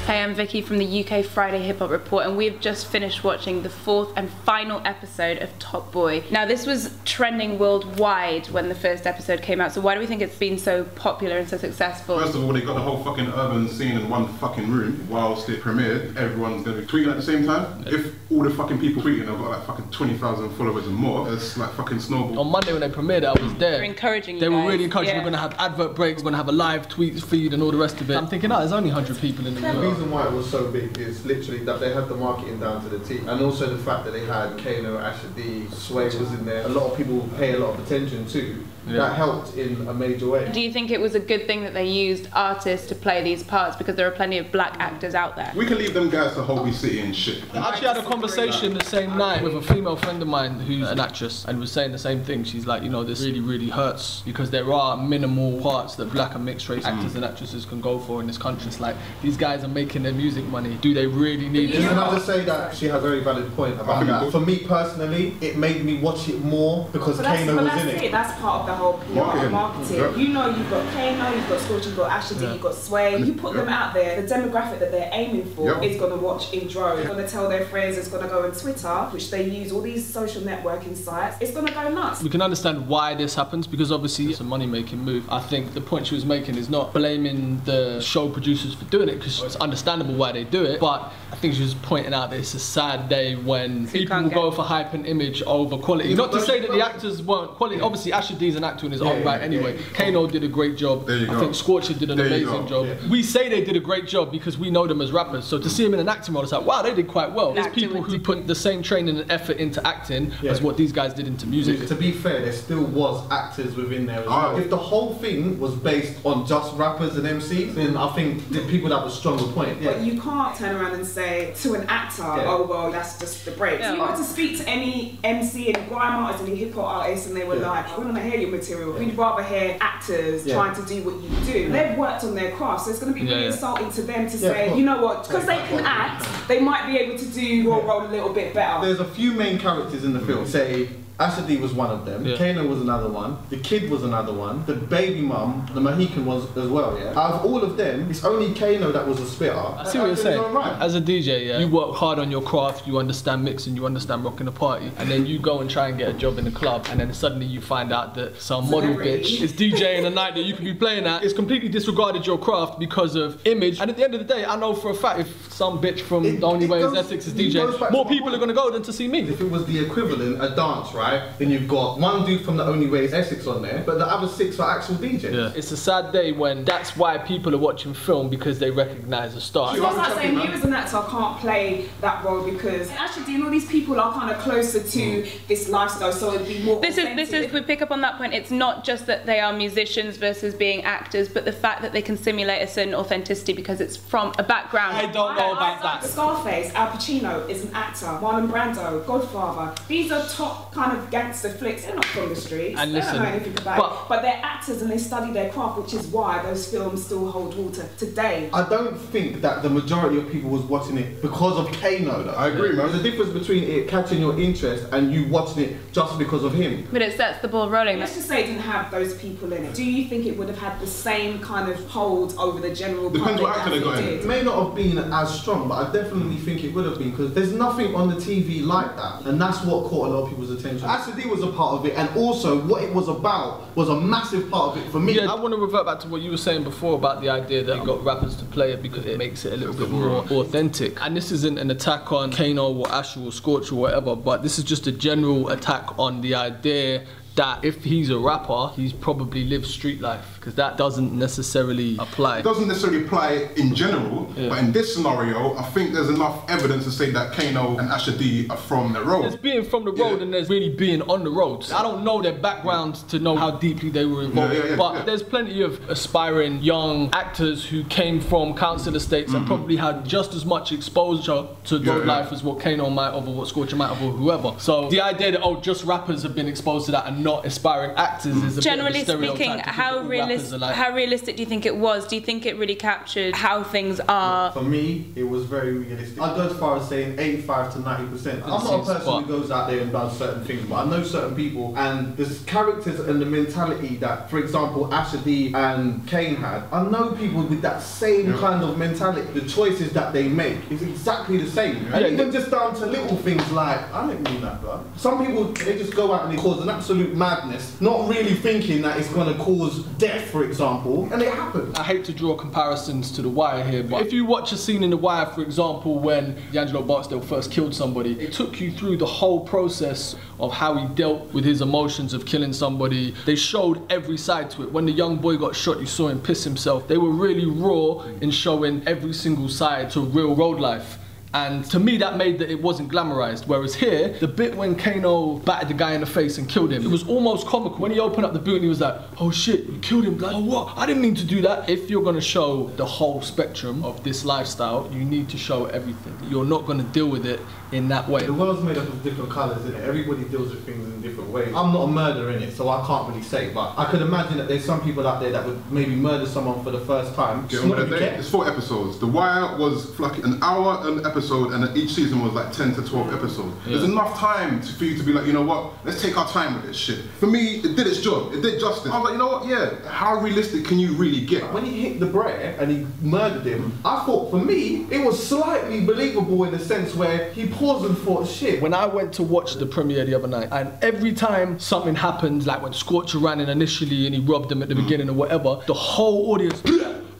Hey, I'm Vicky from the UK Friday Hip Hop Report, and we've just finished watching the 4th and final episode of Top Boy. Now, this was trending worldwide when the first episode came out, so why do we think it's been so popular and so successful? First of all, they got the whole fucking urban scene in one fucking room whilst it premiered. Everyone's gonna be tweeting at the same time. If all the fucking people tweeting have got like fucking 20,000 followers and more, it's like fucking snowball. On Monday when they premiered it, I was there. They're encouraging you They were guys. really encouraging. Yeah. We're gonna have advert breaks, we're gonna have a live tweets feed and all the rest of it. I'm thinking, oh, there's only 100 people in the The room. reason why it was so big is literally that they had the marketing down to the T, and also the fact that they had Kano, Asher D, Sway was in there. A lot of people pay a lot of attention to. Yeah. That helped in a major way. Do you think it was a good thing that they used artists to play these parts, because there are plenty of black actors out there? We can leave them guys to Holby City and shit. I actually had a conversation the same night with a female friend of mine who's an actress and was saying the same thing. She's like, you know, this really hurts because there are minimal parts that black and mixed race actors and actresses can go for in this country. It's like, these guys are making their music money. Do they really need it? Can I just say that she had a very valid point about that. For me personally, it made me watch it more because Kano was in it. That's part of the whole PR marketing. Yep. You know, you've got Kano, you've got Scorcher, you've got Asher D, you've got Sway. You put them out there, the demographic that they're aiming for is going to watch in droves. It's going to tell their friends, it's going to go on Twitter, which they use all these social networking sites. It's going to go nuts. We can understand why this happens because obviously it's a money-making move. I think the point she was making is not blaming the show producers for doing it because it's understandable why they do it, but I think she was pointing out that it's a sad day when people will go for hype and image over quality. Not to say that the actors weren't quality. Obviously, Asher D's an actor in his own right anyway. Kano did a great job. I think Scorcher did an amazing job. We say they did a great job because we know them as rappers. So to see him in an acting role, it's like, wow, they did quite well. There's people who put the same training and effort into acting as what these guys did into music. To be fair, there still was actors within there as well. If the whole thing was based on just rappers and MCs, then I think the people that was stronger point. But you can't turn around and say to an actor, oh well, that's just the break. You were to speak to any MC, any grime artist, any hip hop artist, and they were like, we don't want to hear your material. We'd rather hear actors trying to do what you do. They've worked on their craft, so it's going to be really insulting to them to say, you know what, because they can act, they might be able to do your role a little bit better. There's a few main characters in the film. Say, Asher D was one of them, Kano was another one, the kid was another one, the baby mum, the Mohican was as well, Out of all of them, it's only Kano that was a spitter. I see what you're saying. As a DJ, you work hard on your craft, you understand mixing, you understand rocking a party, and then you go and try and get a job in the club, and then suddenly you find out that some model bitch is DJing a night that you could be playing at. It's completely disregarded your craft because of image, and at the end of the day, I know for a fact if some bitch from The Only Way is Essex is DJing, more people are going to go than to see me. If it was the equivalent, a dance, right? Then you've got one dude from The Only Way is Essex on there, but the other 6 are actual DJs. Yeah. It's a sad day when that's why people are watching film, because they recognise a star. It's like saying you as an actor can't play that role because actually all these people are kind of closer to this lifestyle, so it'd be more This is, if we pick up on that point, it's not just that they are musicians versus being actors, but the fact that they can simulate a certain authenticity because it's from a background. I don't know about that. Scarface, Al Pacino is an actor, Marlon Brando, Godfather. These are top kind of gangster flicks. They're not from the streets. And they listen, don't know anything about it. But they're actors and they study their craft, which is why those films still hold water today. I don't think that the majority of people was watching it because of Kano though. I agree, man. There's a difference between it catching your interest and you watching it just because of him. But it sets the ball rolling. Let's just say it didn't have those people in it. Do you think it would have had the same kind of hold over the general public? Depends what actor they got in. It may not have been as strong, but I definitely think it would have been because there's nothing on the TV like that, and that's what caught a lot of people's attention. Asher D was a part of it, and also what it was about was a massive part of it for me. Yeah, I want to revert back to what you were saying before about the idea that you got rappers to play it because it makes it a little bit more authentic. And this isn't an attack on Kano or Asher or Scorcher or whatever, but this is just a general attack on the idea that if he's a rapper, he's probably lived street life, because that doesn't necessarily apply. It doesn't necessarily apply in general, but in this scenario, I think there's enough evidence to say that Kano and Asher D are from the road. There's being from the road and there's really being on the road. I don't know their backgrounds to know how deeply they were involved, but there's plenty of aspiring young actors who came from council estates and probably had just as much exposure to road life as what Kano might have or what Scorcher might have or whoever. So the idea that, oh, just rappers have been exposed to that and not aspiring actors is a generally bit of a speaking, stereotype to think all rappers are like. how realistic do you think it was? Do you think it really captured how things are? For me, it was very realistic. I'd go as far as saying 85 to 90%. I'm not a person who goes out there and does certain things, but I know certain people, and there's characters and the mentality that, for example, Asher D and Kane had. I know people with that same kind of mentality. The choices that they make is exactly the same. And even just down to little things like, I didn't mean that, bro. Some people, they just go out and they cause an absolute madness, not really thinking that it's going to cause death, for example, and it happens. I hate to draw comparisons to The Wire here, but if you watch a scene in The Wire, for example, when D'Angelo Barksdale first killed somebody, it took you through the whole process of how he dealt with his emotions of killing somebody. They showed every side to it. When the young boy got shot, you saw him piss himself. They were really raw in showing every single side to real road life. And to me, that made that it wasn't glamorized. Whereas here, the bit when Kano battered the guy in the face and killed him, it was almost comical. When he opened up the boot and he was like, oh shit, you killed him, blood. Oh what? I didn't mean to do that. If you're gonna show the whole spectrum of this lifestyle, you need to show everything. You're not gonna deal with it in that way. The world's made up of different colours, isn't it? Everybody deals with things in different ways. I'm not a murderer in it, so I can't really say, but I could imagine that there's some people out there that would maybe murder someone for the first time. It's 4 episodes. The Wire was like an hour an episode, and each season was like 10 to 12 episodes. There's enough time for you to be like, you know what, let's take our time with this shit. For me, it did its job, it did justice. I was like, you know what, yeah, how realistic can you really get? When he hit the Brer and he murdered him, I thought, for me, it was slightly believable in the sense where he paused and thought, shit. When I went to watch the premiere the other night, and every time something happened, like when Scorcher ran in initially and he robbed him at the beginning or whatever, the whole audience,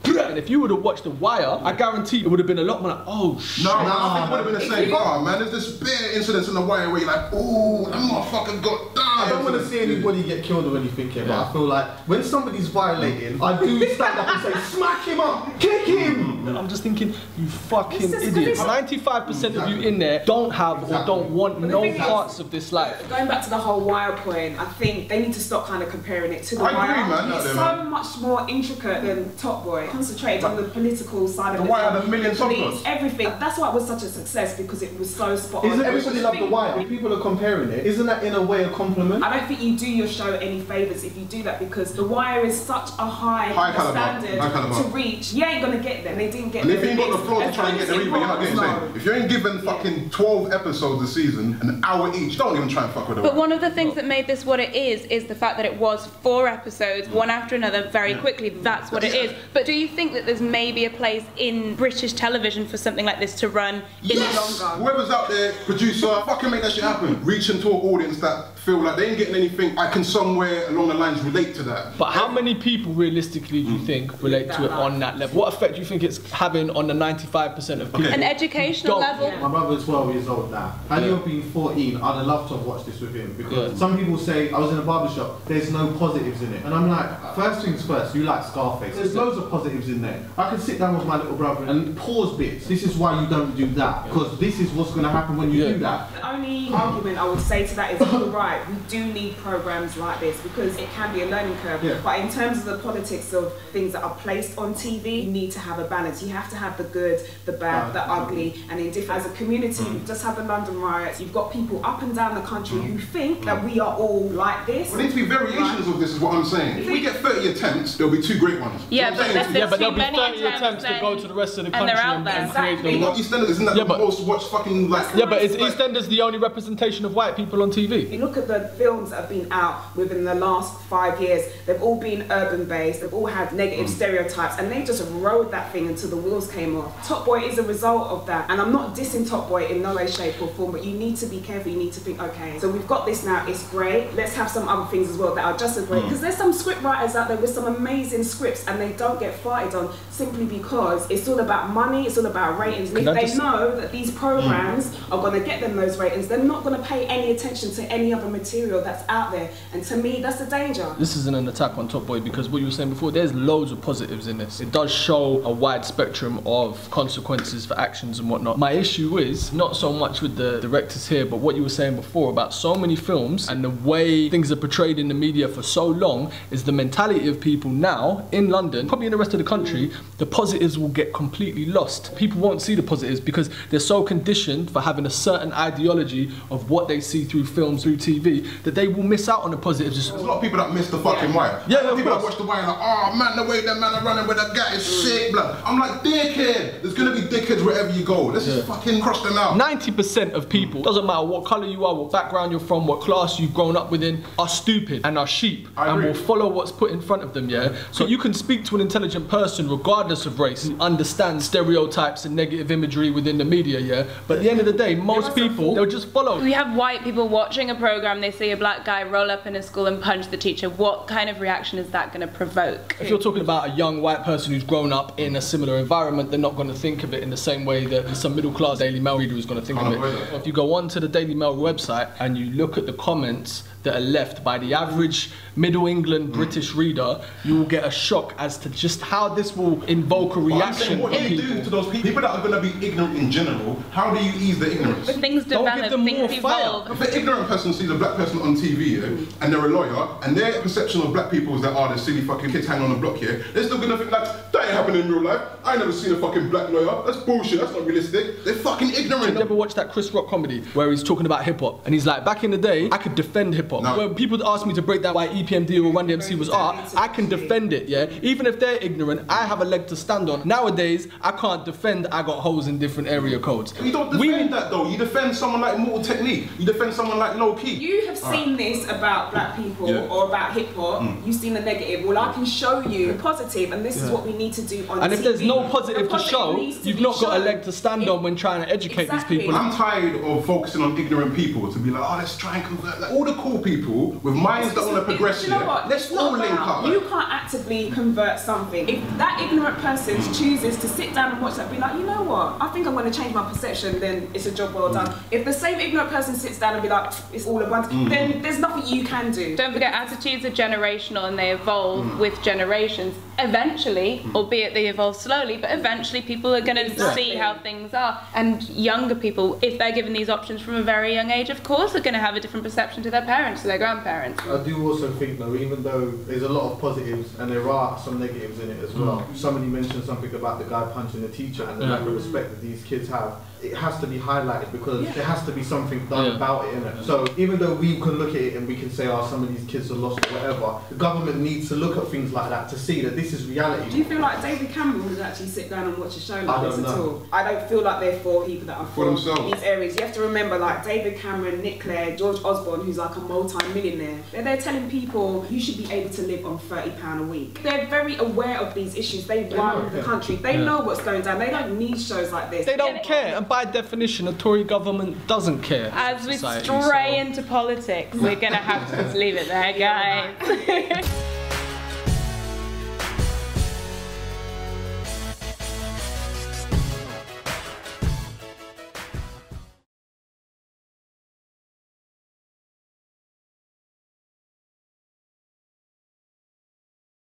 and if you would have watched The Wire, I guarantee it would have been a lot more like, oh shit. No, I think it would have been the same bar, man. There's this bare incidents in The Wire where you're like, ooh, that motherfucker got down. I don't want to see anybody get killed or anything here, but I feel like when somebody's violating, I do stand up and say, smack him up, kick him. I'm just thinking, you fucking idiots. 95% of you in there don't have or don't want no parts of this life. Going back to the whole Wire point, I think they need to stop kind of comparing it to The Wire. I agree, man. It's so much more intricate than Top Boy. Concentrated on the political side of The Wire had a million subplots. Everything. That's why it was such a success, because it was so spot on. Isn't everybody love The Wire? If people are comparing it, isn't that in a way a compliment? I don't think you do your show any favours if you do that, because The Wire is such a high standard to reach. You ain't gonna get there. They didn't get there. And if you ain't got the floor to try and get there, you're not getting saved. If you ain't given fucking 12 episodes a season, an hour each, don't even try and fuck with it. But one of the things that made this what it is the fact that it was 4 episodes, one after another, very quickly. That's what it is. But do you think that there's maybe a place in British television for something like this to run in longer? Whoever's out there, producer, fucking make that shit happen. Reach into an audience that feel like they ain't getting anything. I can somewhere along the lines relate to that. But how many people realistically do you think relate to it on that level? What effect do you think it's having on the 95% of people? An educational level? My brother's 12 years old now. Had he been 14, I'd have loved to have watched this with him, because some people say, I was in a barbershop, there's no positives in it. And I'm like, first things first, you like Scarface. There's loads of positives in there. I can sit down with my little brother and pause bits. This is why you don't do that, because this is what's going to happen when you do that. The only argument I would say to that is, you're right, we do need programs like this, because it can be a learning curve. But in terms of the politics of things that are placed on TV, you need to have a balance. You have to have the good, the bad, the ugly, and indifferent. As a community, we've just had the London riots. You've got people up and down the country who think that we are all like this. There needs to be variations of this, is what I'm saying. If we get 30 attempts, there'll be 2 great ones. Yeah, but there'll be 30 attempts to go to the rest of the country and create them. EastEnders, isn't that the most watched fucking like? Yeah, but is EastEnders the only representation of white people on TV? If you look at the films that have been out within the last 5 years, they've all been urban based, they've all had negative stereotypes, and they just rode that thing until the wheels came off. Top Boy is a result of that, and I'm not dissing Top Boy in no way, shape or form, but you need to be careful. You need to think, okay, so we've got this now, it's great, let's have some other things as well that are just as great, because there's some script writers out there with some amazing scripts, and they don't get fighted on simply because it's all about money, it's all about ratings, and if they know that these programs are going to get them those ratings, they're not going to pay any attention to any other material that's out there, and to me that's the danger. This isn't an attack on Top Boy, because what you were saying before, there's loads of positives in this. It does show a wide spectrum of consequences for actions and whatnot. My issue is not so much with the directors here, but what you were saying before about so many films and the way things are portrayed in the media for so long is the mentality of people now in London, probably in the rest of the country, the positives will get completely lost. People won't see the positives because they're so conditioned for having a certain ideology of what they see through films, through TV, that they will miss out on the positives. There's a lot of people that miss the fucking wire. Yeah, people that watch the wire like, oh man, the way that man are running with that guy is sick, blood. I'm like, dickhead. There's gonna be dickheads wherever you go. Let's just fucking cross them out. 90% of people, doesn't matter what colour you are, what background you're from, what class you've grown up within, are stupid and are sheep and will follow what's put in front of them, yeah? So you can speak to an intelligent person regardless of race and understand stereotypes and negative imagery within the media, yeah? But at the end of the day, most people, they'll just follow. We have white people watching a program, they see a black guy roll up in a school and punch the teacher. What kind of reaction is that going to provoke? If you're talking about a young white person who's grown up in a similar environment, they're not going to think of it in the same way that some middle class Daily Mail reader is going to think of it. If you go onto the Daily Mail website and you look at the comments that are left by the average Middle England British reader, you will get a shock as to just how this will invoke a reaction. What do you do to those people that are going to be ignorant in general? How do you ease the ignorance? But things develop, things evolve. If an ignorant person sees a black person on TV and they're a lawyer and their perception of black people is that the silly fucking kids hanging on the block here, they're still going to think like, that ain't happening in real life. I ain't never seen a fucking black lawyer. That's bullshit. That's not realistic. They're fucking ignorant. You ever watched that Chris Rock comedy where he's talking about hip hop and he's like, back in the day, I could defend hip hop. When people ask me to break down why EPMD or Run DMC was art, I can defend it, yeah? Even if they're ignorant, I have a leg to stand on. Nowadays, I can't defend I got holes in different area codes. You don't defend that though. You defend someone like Mortal Technique. You defend someone like Low Key. You have seen this about black people or about hip hop. You've seen the negative. Well, I can show you the positive, and this is what we need to do on TV. And if there's no positive to show, you've not got a leg to stand on when trying to educate these people. I'm tired of focusing on ignorant people to be like, let's try and convert like, all the cool people with minds that want to progress. You know what? Let's all link up. You can't actively convert something. If that ignorant person chooses to sit down and watch that, be like, you know what? I think I'm going to change my perception. Then it's a job well done. If the same ignorant person sits down and be like, it's all a bunch, then there's nothing you can do. Don't forget, attitudes are generational and they evolve with generations. Eventually, albeit they evolve slowly, but eventually people are going to see how things are. And younger people, if they're given these options from a very young age, of course are going to have a different perception to their parents, to their grandparents. I do also think though, even though there's a lot of positives and there are some negatives in it as well. Somebody mentioned something about the guy punching the teacher and the lack of respect that these kids have. It has to be highlighted because there has to be something done about it, innit? So even though we can look at it and we can say, some of these kids are lost or whatever, the government needs to look at things like that to see that this is reality. Do you feel like David Cameron would actually sit down and watch a show like this at all? I don't feel like they're for people that are for themselves. These areas. You have to remember, like David Cameron, Nick Clegg, George Osborne, who's like a multi-millionaire. They're telling people you should be able to live on £30 a week. They're very aware of these issues. They run the country. They know what's going down. They don't need shows like this. They don't care. And by definition, the Tory government doesn't care. As we stray into politics, we're going to have to just leave it there, guys.